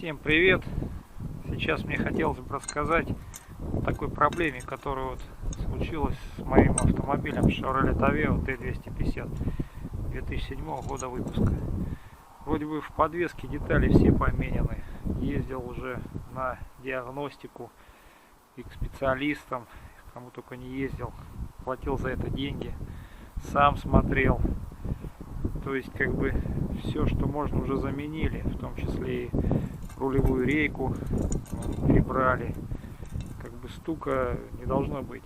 Всем привет! Сейчас мне хотелось бы рассказать о такой проблеме, которая случилась с моим автомобилем Chevrolet Aveo T250 2007 года выпуска. Вроде бы в подвеске детали все поменены. Ездил уже на диагностику и к специалистам, кому только не ездил. Платил за это деньги, сам смотрел. То есть все, что можно, уже заменили, в том числе и рулевую рейку перебрали. Стука не должно быть.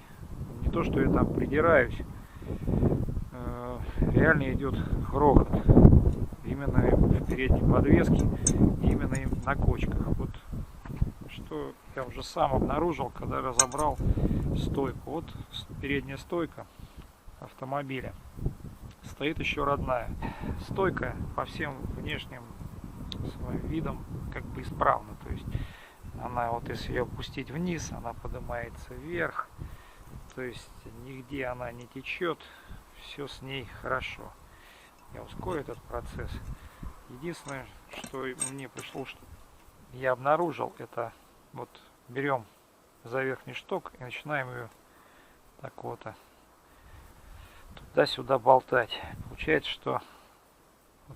Не то, что я там придираюсь, реально идет грохот именно в передней подвеске, именно на кочках. Вот что я уже сам обнаружил, когда разобрал стойку. Вот передняя стойка автомобиля стоит еще родная. Стойка по всем внешним своим видам исправна. То есть она, если ее опустить вниз, она поднимается вверх. То есть нигде она не течет. Все с ней хорошо. Я ускорю этот процесс. Единственное, что мне пришло, что я обнаружил, это берем за верхний шток и начинаем ее туда-сюда болтать. Получается, что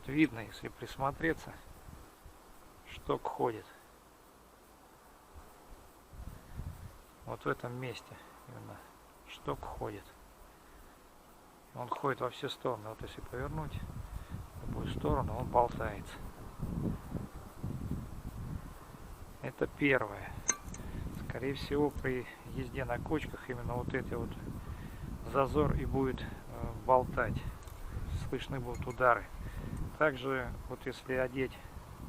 видно, если присмотреться, шток ходит. Вот в этом месте именно шток ходит. Он ходит во все стороны. Вот если повернуть в любую сторону, он болтается. Это первое. Скорее всего, при езде на кочках именно этот зазор и будет болтать. Слышны будут удары. Также если одеть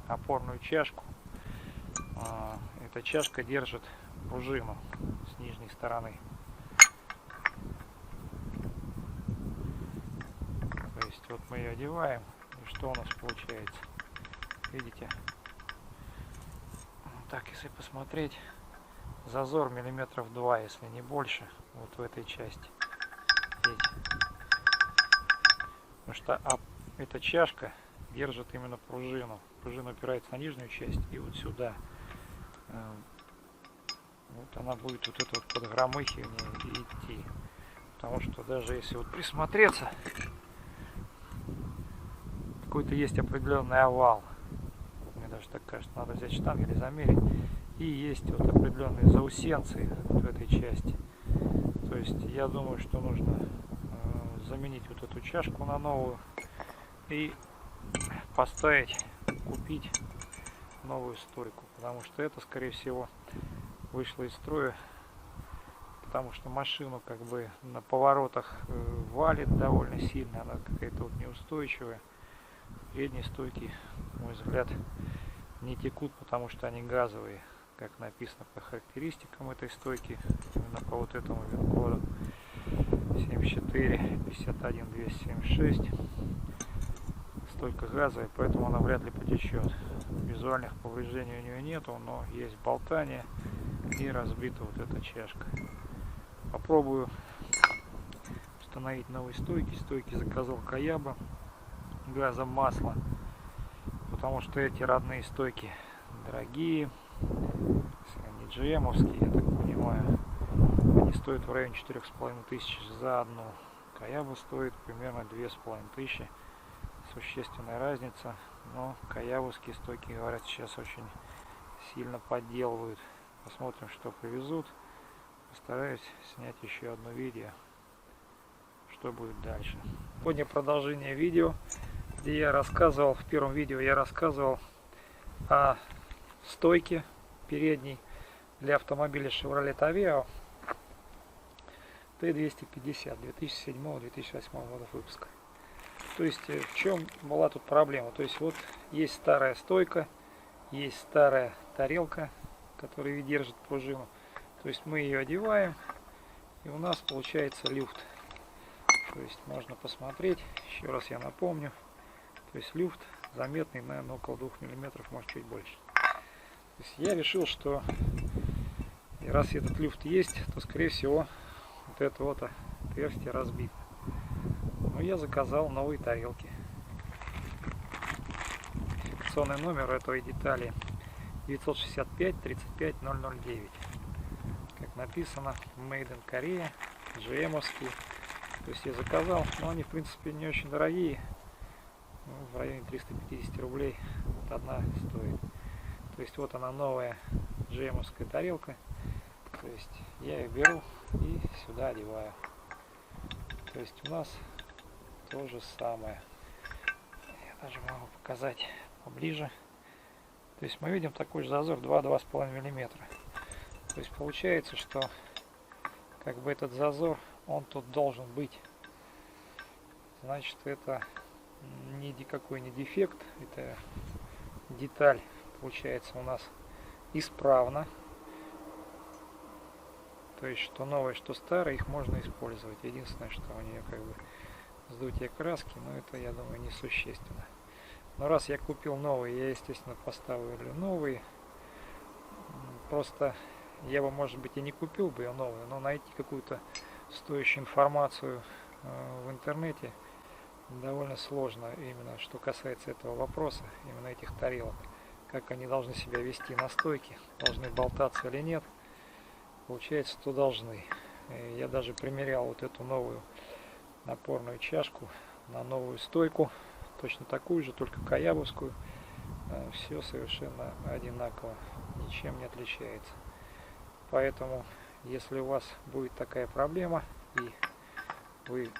опорную чашку, эта чашка держит пружину с нижней стороны. То есть мы ее одеваем, и что у нас получается? Видите? Так, если посмотреть, зазор миллиметров 2, если не больше, вот в этой части. Здесь. Потому что эта чашка держит именно пружину. Пружина опирается на нижнюю часть и вот сюда. Вот она будет это подгромыхивание идти. Потому что даже если присмотреться, какой-то есть определенный овал. Мне даже так кажется, надо взять штангель или замерить. И есть определенные заусенцы в этой части. То есть я думаю, что нужно заменить эту чашку на новую и купить новую стойку. Потому что это, скорее всего, вышло из строя, потому что машину на поворотах валит довольно сильно, она какая-то неустойчивая. Передние стойки, на мой взгляд, не текут, потому что они газовые, как написано по характеристикам этой стойки, именно по этому вин-коду 74 51 276. Стойка газовая, поэтому она вряд ли потечет. Визуальных повреждений у нее нету, но есть болтание и разбита эта чашка. Попробую установить новые стойки. Стойки заказал Каяба газом масла, потому что эти родные стойки дорогие, они GM-овские, я так понимаю. Они стоят в районе 4500 за одну. Каяба стоит примерно 2500. Существенная разница, но каябовские стойки, говорят, сейчас очень сильно подделывают. Посмотрим, что привезут. Постараюсь снять еще одно видео, что будет дальше. Сегодня продолжение видео, где я рассказывал, в первом видео я рассказывал о стойке передней для автомобиля Chevrolet Aveo T250 2007-2008 года выпуска. То есть в чем была тут проблема? То есть есть старая стойка, есть старая тарелка, которая держит пружину. То есть мы ее одеваем, и у нас получается люфт. То есть можно посмотреть, еще раз я напомню. То есть люфт заметный, наверное, около 2 мм, может чуть больше. То есть я решил, что раз этот люфт есть, то скорее всего это отверстие разбито. Но я заказал новые тарелки. Идентификационный номер этой детали 965 35 009. Как написано, Made in Korea, GM-овские. То есть я заказал, но они в принципе не очень дорогие. Ну, в районе 350 рублей вот одна стоит. То есть вот она, новая GM-овская тарелка. То есть я ее беру и сюда одеваю. То есть у нас то же самое. Я даже могу показать поближе. То есть мы видим такой же зазор 2-2,5 миллиметра. То есть получается, что как бы этот зазор, он тут должен быть. Значит, это никакой не дефект, это деталь получается у нас исправна. То есть, что новое, что старое, их можно использовать. Единственное, что у нее как бы сдутие краски, но это, я думаю, несущественно. Но раз я купил новый, я, естественно, поставлю новый. Просто я бы, может быть, и не купил бы ее новую, но найти какую-то стоящую информацию в интернете довольно сложно, именно что касается этого вопроса, именно этих тарелок. Как они должны себя вести на стойке, должны болтаться или нет. Получается, что должны. Я даже примерял вот эту новую напорную чашку на новую стойку, точно такую же, только каябовскую. Все совершенно одинаково, ничем не отличается. Поэтому, если у вас будет такая проблема, и вы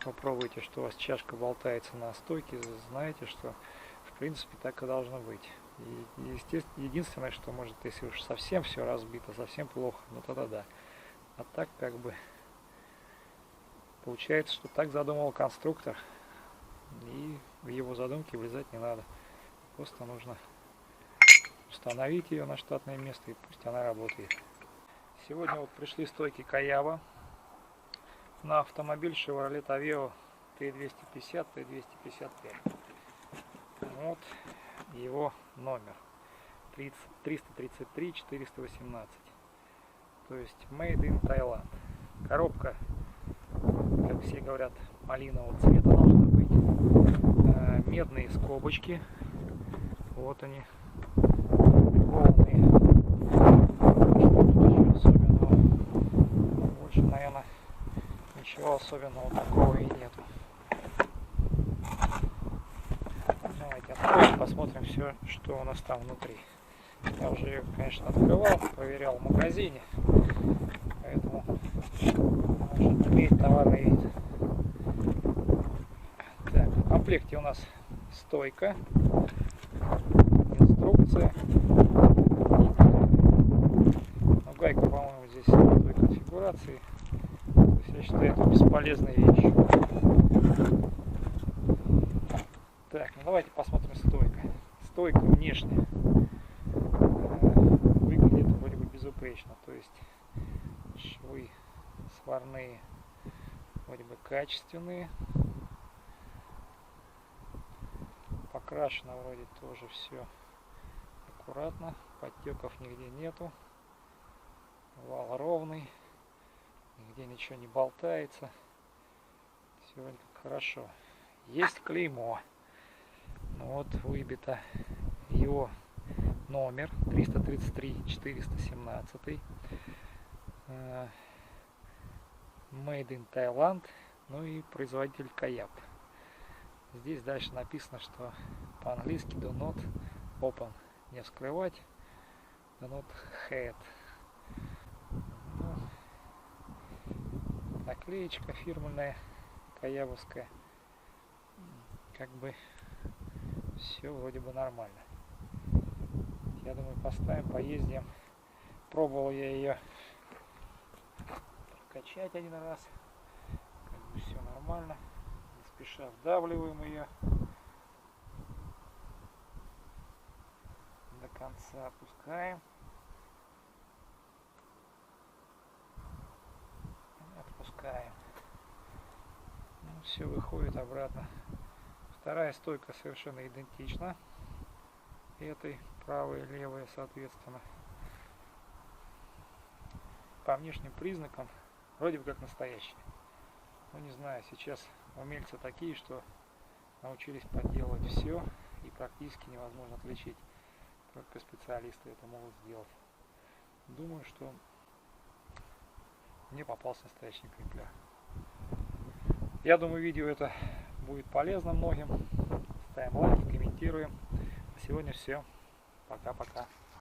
попробуйте, что у вас чашка болтается на стойке, знаете, что в принципе так и должно быть. И, естественно, единственное, что может, если уж совсем все разбито, совсем плохо, ну тогда да. А так как бы получается, что так задумал конструктор, и в его задумки влезать не надо. Просто нужно установить ее на штатное место, и пусть она работает. Сегодня вот пришли стойки Каява на автомобиль Chevrolet Aveo T250, T255. Вот его номер 333 418. То есть Made in Thailand. Коробка, как все говорят, малинового цвета должна быть. Медные скобочки. Вот они. Волны. Больше, наверное, ничего особенного такого и нету. Давайте откроем, посмотрим все, что у нас там внутри. Я уже ее, конечно, открывал, проверял в магазине, поэтому может иметь товарный вид. Так, в комплекте у нас стойка, инструкция. Но гайка, по-моему, здесь той конфигурации. То есть я считаю, это бесполезная вещь. Так, ну давайте посмотрим стойка. Стойка внешне выглядит вроде бы безупречно. То есть швы сварные вроде бы качественные. Покрашено вроде тоже все аккуратно. Подтеков нигде нету. Вал ровный. Нигде ничего не болтается. Все вроде как хорошо. Есть клеймо. Ну вот выбито его номер 333 417. Made in Thailand. Ну и производитель Каяп. Здесь дальше написано, что по-английски do not open. Не вскрывать. Do not hide. Ну, наклеечка фирменная, каябовская. Как бы все вроде бы нормально. Я думаю, поставим, поездим. Пробовал я ее прокачать один раз. Как бы все нормально. Не спеша вдавливаем ее. До конца опускаем. Отпускаем. Ну, все выходит обратно. Вторая стойка совершенно идентична этой, правая и левая соответственно. По внешним признакам вроде бы как настоящие. Ну не знаю, сейчас умельцы такие, что научились подделывать все и практически невозможно отличить. только специалисты это могут сделать. Думаю, что мне попался настоящий крепляк. Я думаю, видео это будет полезно многим. Ставим лайки, комментируем. На сегодня все. Пока-пока.